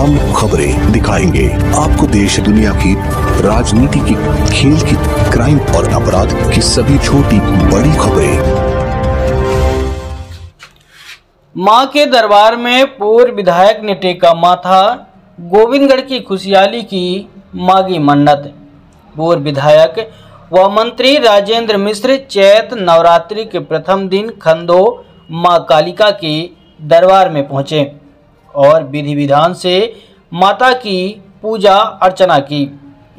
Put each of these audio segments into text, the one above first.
तमाम खबरें दिखाएंगे आपको। देश दुनिया की राजनीति की, खेल की, क्राइम और अपराध की सभी छोटी बड़ी खबरें। मां के दरबार में पूर्व विधायक ने टेका माथा, गोविंदगढ़ की खुशहाली की मांगी मन्नत। पूर्व विधायक व मंत्री राजेंद्र मिश्र चैत नवरात्रि के प्रथम दिन खंदो मां कालिका के दरबार में पहुंचे और विधि विधान से माता की पूजा अर्चना की।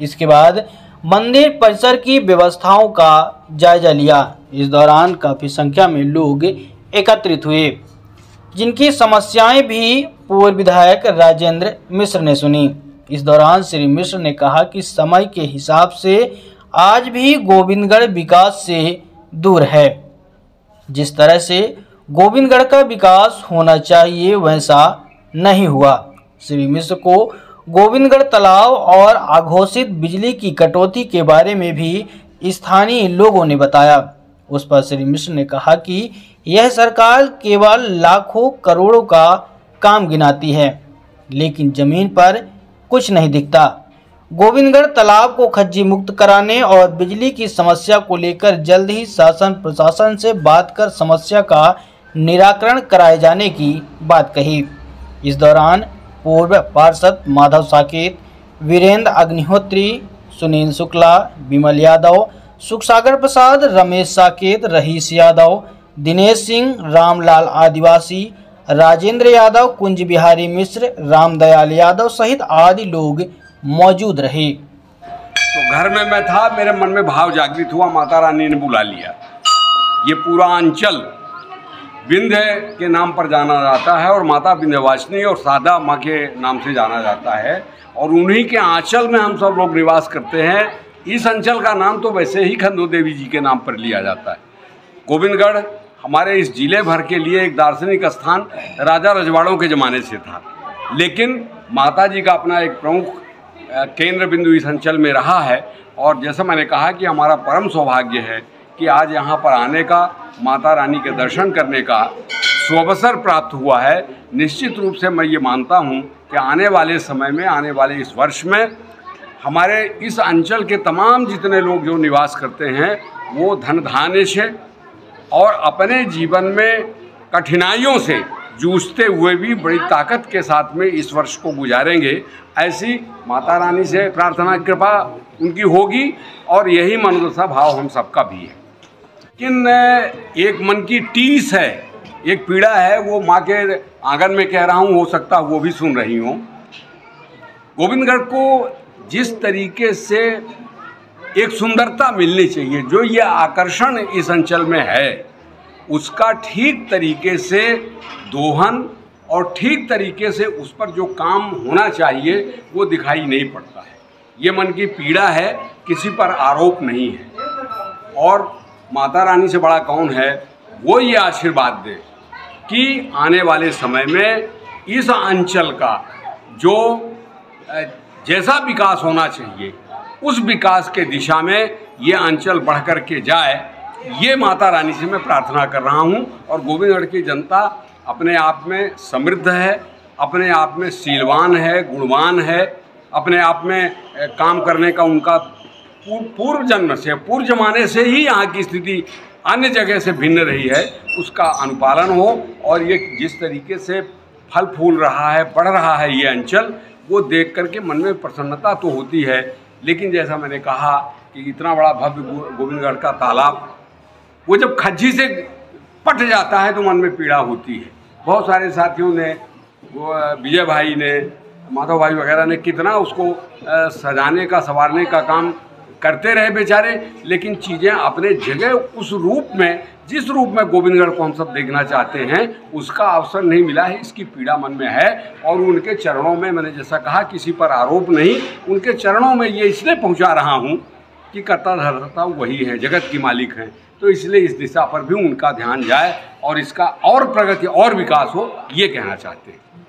इसके बाद मंदिर परिसर की व्यवस्थाओं का जायजा लिया। इस दौरान काफ़ी संख्या में लोग एकत्रित हुए, जिनकी समस्याएं भी पूर्व विधायक राजेंद्र मिश्र ने सुनी। इस दौरान श्री मिश्र ने कहा कि समय के हिसाब से आज भी गोविंदगढ़ विकास से दूर है। जिस तरह से गोविंदगढ़ का विकास होना चाहिए वैसा नहीं हुआ। श्री मिश्र को गोविंदगढ़ तालाब और अघोषित बिजली की कटौती के बारे में भी स्थानीय लोगों ने बताया। उस पर श्री मिश्र ने कहा कि यह सरकार केवल लाखों करोड़ों का काम गिनाती है, लेकिन जमीन पर कुछ नहीं दिखता। गोविंदगढ़ तालाब को खज्जी मुक्त कराने और बिजली की समस्या को लेकर जल्द ही शासन प्रशासन से बात कर समस्या का निराकरण कराए जाने की बात कही। इस दौरान पूर्व पार्षद माधव साकेत, वीरेंद्र अग्निहोत्री, सुनील शुक्ला, विमल यादव, सुखसागर प्रसाद, रमेश साकेत, रहीश यादव, दिनेश सिंह, रामलाल आदिवासी, राजेंद्र यादव, कुंज बिहारी मिश्र, रामदयाल यादव सहित आदि लोग मौजूद रहे। तो घर में मैं था, मेरे मन में भाव जागृत हुआ, माता रानी ने बुला लिया। ये पूरा अंचल विंध्य के नाम पर जाना जाता है और माता विंध्यवासिनी और सादा माँ के नाम से जाना जाता है और उन्हीं के आंचल में हम सब लोग निवास करते हैं। इस अंचल का नाम तो वैसे ही खंदो देवी जी के नाम पर लिया जाता है। गोविंदगढ़ हमारे इस जिले भर के लिए एक दार्शनिक स्थान राजा रजवाड़ों के ज़माने से था, लेकिन माता जी का अपना एक प्रमुख केंद्र बिंदु इस अंचल में रहा है। और जैसा मैंने कहा कि हमारा परम सौभाग्य है कि आज यहाँ पर आने का, माता रानी के दर्शन करने का सुअवसर प्राप्त हुआ है। निश्चित रूप से मैं ये मानता हूँ कि आने वाले समय में, आने वाले इस वर्ष में हमारे इस अंचल के तमाम जितने लोग जो निवास करते हैं वो धन धान्य से और अपने जीवन में कठिनाइयों से जूझते हुए भी बड़ी ताकत के साथ में इस वर्ष को गुजारेंगे। ऐसी माता रानी से प्रार्थना कृपा उनकी होगी और यही मनोदशा भाव हम सबका भी है। लेकिन एक मन की टीस है, एक पीड़ा है, वो माँ के आंगन में कह रहा हूँ, हो सकता वो भी सुन रही हो। गोविंदगढ़ को जिस तरीके से एक सुंदरता मिलनी चाहिए, जो ये आकर्षण इस अंचल में है, उसका ठीक तरीके से दोहन और ठीक तरीके से उस पर जो काम होना चाहिए वो दिखाई नहीं पड़ता है। ये मन की पीड़ा है, किसी पर आरोप नहीं है। और माता रानी से बड़ा कौन है, वो ये आशीर्वाद दे कि आने वाले समय में इस अंचल का जो जैसा विकास होना चाहिए उस विकास के दिशा में ये अंचल बढ़ कर के जाए, ये माता रानी से मैं प्रार्थना कर रहा हूँ। और गोविंदगढ़ की जनता अपने आप में समृद्ध है, अपने आप में शीलवान है, गुणवान है, अपने आप में काम करने का उनका पूर्व जन्म से, पूर्व जमाने से ही यहाँ की स्थिति अन्य जगह से भिन्न रही है, उसका अनुपालन हो। और ये जिस तरीके से फल फूल रहा है, बढ़ रहा है ये अंचल, वो देख करके मन में प्रसन्नता तो होती है। लेकिन जैसा मैंने कहा कि इतना बड़ा भव्य गोविंदगढ़ का तालाब वो जब खज्जी से पट जाता है तो मन में पीड़ा होती है। बहुत सारे साथियों ने, विजय भाई ने, माधव भाई वगैरह ने कितना उसको सजाने का, संवारने का काम करते रहे बेचारे, लेकिन चीज़ें अपने जगह उस रूप में, जिस रूप में गोविंदगढ़ को हम सब देखना चाहते हैं, उसका अवसर नहीं मिला है। इसकी पीड़ा मन में है और उनके चरणों में, मैंने जैसा कहा, किसी पर आरोप नहीं, उनके चरणों में ये इसलिए पहुंचा रहा हूं कि कर्ता धर्ता वही है, जगत की मालिक हैं। तो इसलिए इस दिशा पर भी उनका ध्यान जाए और इसका और प्रगति और विकास हो, ये कहना चाहते हैं।